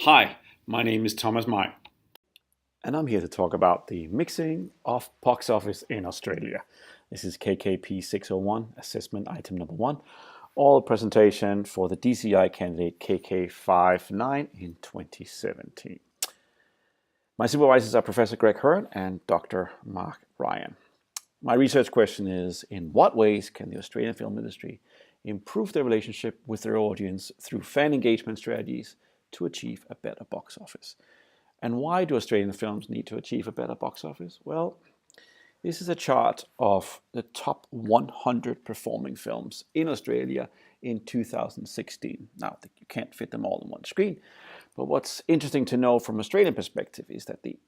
Hi, my name is Thomas Mai. And I'm here to talk about the mixing of box office in Australia. This is KKP 601, assessment item number one, all presentation for the DCI candidate KK59 in 2017. My supervisors are Professor Greg Hearn and Dr. Mark Ryan. My research question is, in what ways can the Australian film industry improve their relationship with their audience through fan engagement strategies to achieve a better box office? And why do Australian films need to achieve a better box office? Well, this is a chart of the top 100 performing films in Australia in 2016. Now, you can't fit them all on one screen, but what's interesting to know from Australian perspective is that the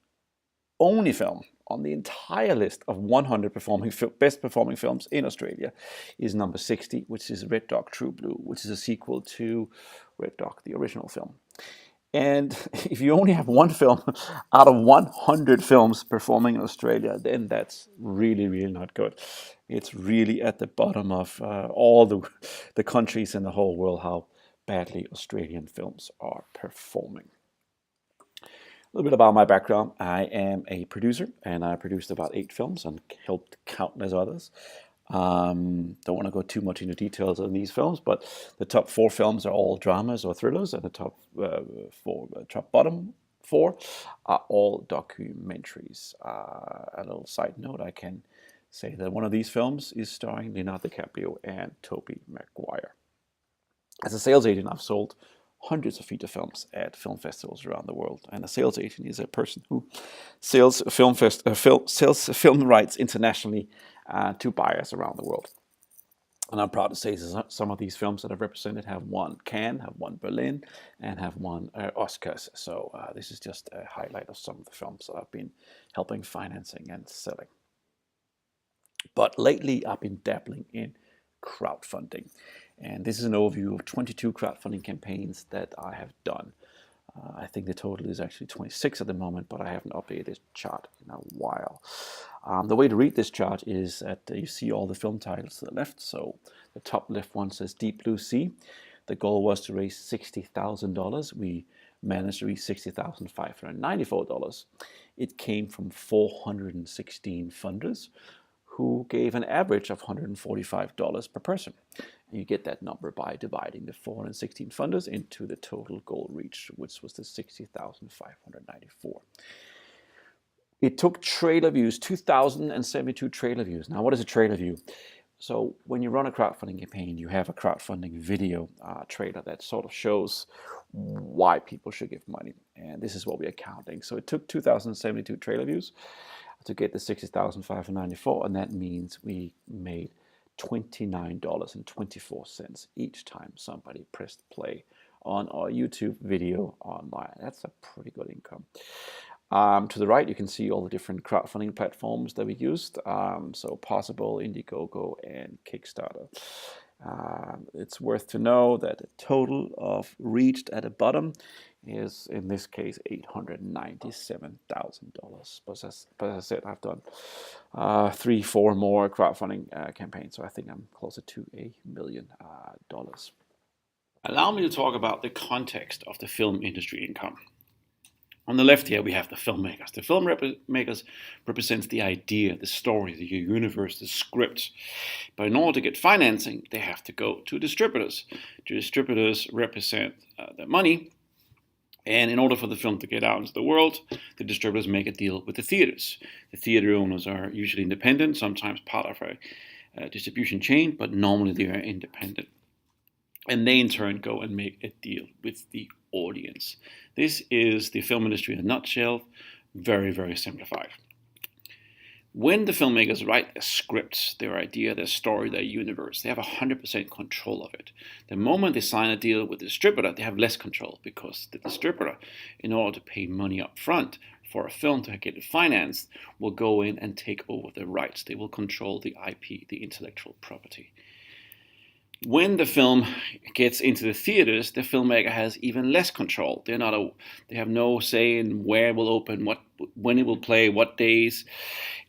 only film on the entire list of 100 best performing films in Australia is number 60, which is Red Dog True Blue, which is a sequel to Red Dog, the original film. And if you only have one film out of 100 films performing in Australia, then that's really, really not good. It's really at the bottom of all the countries in the whole world how badly Australian films are performing. A little bit about my background. I am a producer, and I produced about 8 films and helped countless others. Don't want to go too much into details on these films, but the top 4 films are all dramas or thrillers, and the top bottom 4 are all documentaries. A little side note, I can say that one of these films is starring Leonardo DiCaprio and Tobey Maguire. As a sales agent, I've sold hundreds of feature films at film festivals around the world. And a sales agent is a person who sells film rights internationally to buyers around the world. And I'm proud to say some of these films that I've represented have won Cannes, have won Berlin, and have won Oscars. So this is just a highlight of some of the films that I've been helping financing and selling. But lately, I've been dabbling in crowdfunding. And this is an overview of 22 crowdfunding campaigns that I have done. I think the total is actually 26 at the moment, but I haven't updated this chart in a while. The way to read this chart is that you see all the film titles to the left. So the top left one says Deep Blue Sea. The goal was to raise $60,000. We managed to reach $60,594. It came from 416 funders who gave an average of $145 per person. And you get that number by dividing the 416 funders into the total goal reached, which was the 60,594. It took trailer views, 2,072 trailer views. Now, what is a trailer view? So when you run a crowdfunding campaign, you have a crowdfunding video trailer that sort of shows why people should give money. And this is what we are counting. So it took 2,072 trailer views to get the 60,594, and that means we made $29.24 each time somebody pressed play on our YouTube video online. That's a pretty good income. To the right, you can see all the different crowdfunding platforms that we used. So Possible, Indiegogo, and Kickstarter. It's worth to know that the total of reached at the bottom is, in this case, $897,000. But as I said, I've done 3-4 more crowdfunding campaigns, so I think I'm closer to $1 million. Allow me to talk about the context of the film industry income. On the left here, we have the filmmakers. The filmmakers represents the idea, the story, the universe, the script. But in order to get financing, they have to go to distributors. The distributors represent the money. And in order for the film to get out into the world, the distributors make a deal with the theaters. The theater owners are usually independent, sometimes part of a distribution chain, but normally they are independent. And they in turn go and make a deal with the audience. This is the film industry in a nutshell, very, very simplified. When the filmmakers write their scripts, their idea, their story, their universe, they have 100% control of it. The moment they sign a deal with the distributor, they have less control because the distributor, in order to pay money up front for a film to get it financed, will go in and take over the rights. They will control the IP, the intellectual property. When the film gets into the theaters, the filmmaker has even less control. They have no say in where it will open, when it will play, what days,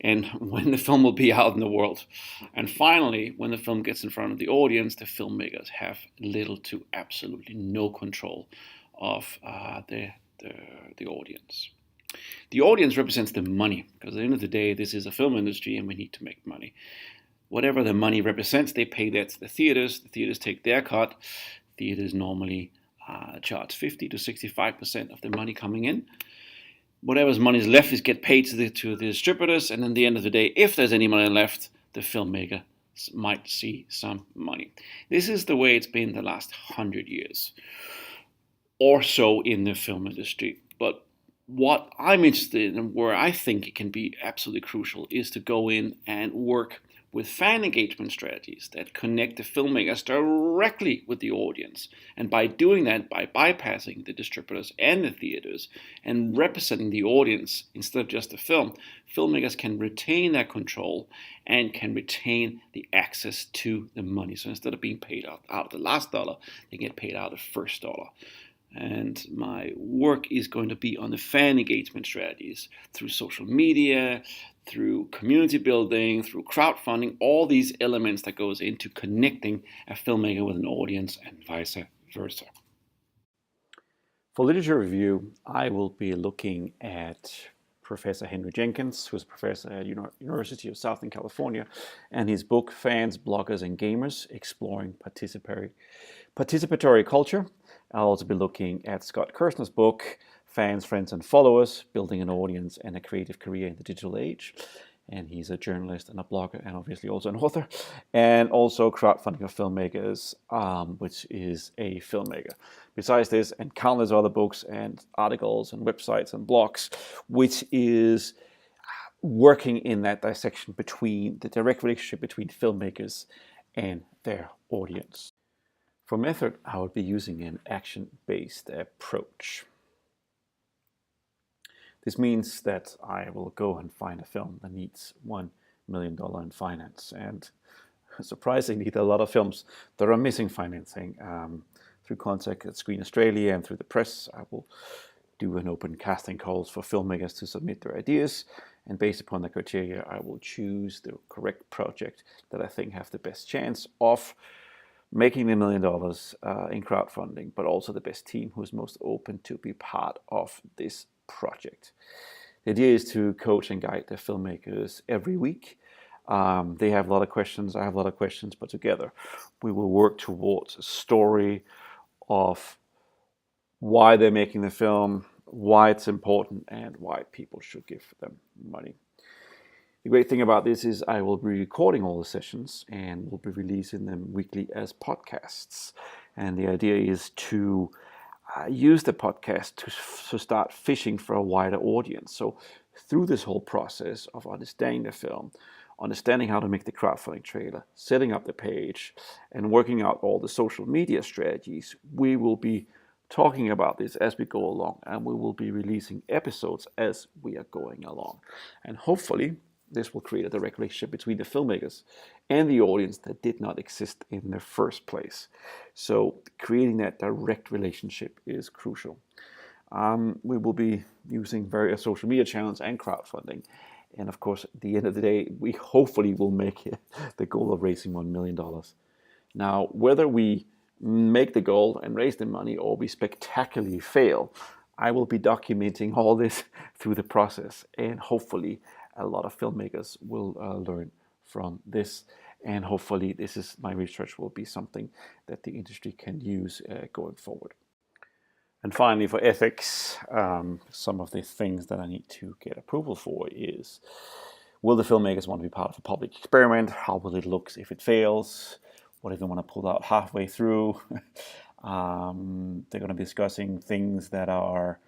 and when the film will be out in the world. And finally, when the film gets in front of the audience, the filmmakers have little to absolutely no control of the audience. The audience represents the money, because at the end of the day, this is a film industry and we need to make money. Whatever the money represents, they pay that to the theaters. The theaters take their cut. Theaters normally charge 50 to 65% of the money coming in. Whatever money is left is get paid to the distributors, and at the end of the day, if there's any money left, the filmmaker might see some money. This is the way it's been the last 100 years or so in the film industry. But what I'm interested in and where I think it can be absolutely crucial is to go in and work with fan engagement strategies that connect the filmmakers directly with the audience. And by doing that, by bypassing the distributors and the theaters and representing the audience instead of just the film, filmmakers can retain that control and can retain the access to the money. So instead of being paid out of the last dollar, they get paid out of the first dollar. And my work is going to be on the fan engagement strategies through social media, through community building, through crowdfunding, all these elements that goes into connecting a filmmaker with an audience and vice versa. For literature review, I will be looking at Professor Henry Jenkins, who's a professor at University of Southern California, and his book, Fans, Bloggers, and Gamers, Exploring Participatory Culture. I'll also be looking at Scott Kirsner's book, Fans, Friends, and Followers, Building an Audience and a Creative Career in the Digital Age. And he's a journalist and a blogger and obviously also an author. And also Crowdfunding of Filmmakers, which is a filmmaker. Besides this, and countless other books and articles and websites and blogs, which is working in that dissection between the direct relationship between filmmakers and their audience. For method, I would be using an action-based approach. This means that I will go and find a film that needs $1 million in finance. And surprisingly, there are a lot of films that are missing financing. Through contact at Screen Australia and through the press, I will do an open casting calls for filmmakers to submit their ideas. And based upon the criteria, I will choose the correct project that I think have the best chance of making the $1 million in crowdfunding, but also the best team who's most open to be part of this project. The idea is to coach and guide the filmmakers every week. They have a lot of questions, I have a lot of questions, but together we will work towards a story of why they're making the film, why it's important, and why people should give them money. The great thing about this is I will be recording all the sessions and will be releasing them weekly as podcasts. And the idea is to use the podcast to start fishing for a wider audience. So through this whole process of understanding the film, understanding how to make the crowdfunding trailer, setting up the page, and working out all the social media strategies, we will be talking about this as we go along, and we will be releasing episodes as we are going along. And hopefully this will create a direct relationship between the filmmakers and the audience that did not exist in the first place. So creating that direct relationship is crucial. We will be using various social media channels and crowdfunding. And of course, at the end of the day, we hopefully will make the goal of raising $1 million. Now, whether we make the goal and raise the money or we spectacularly fail, I will be documenting all this through the process, and hopefully a lot of filmmakers will learn from this, and hopefully my research will be something that the industry can use going forward. And finally, for ethics, some of the things that I need to get approval for is, will the filmmakers want to be part of a public experiment? How will it look if it fails? What if they want to pull out halfway through? They're going to be discussing things that are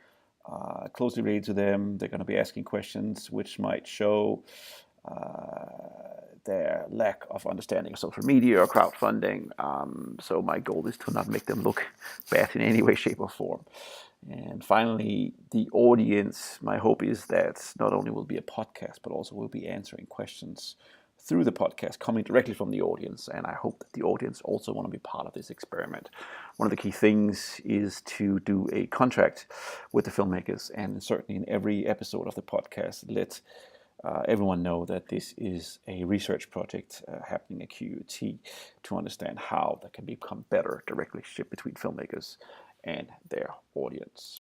closely related to them. They're going to be asking questions which might show their lack of understanding of social media or crowdfunding. So my goal is to not make them look bad in any way, shape, or form. And finally, the audience, my hope is that not only will be a podcast, but also we'll be answering questions through the podcast coming directly from the audience. And I hope that the audience also want to be part of this experiment. One of the key things is to do a contract with the filmmakers, and certainly in every episode of the podcast, let everyone know that this is a research project happening at QUT to understand how that can become better direct relationship between filmmakers and their audience.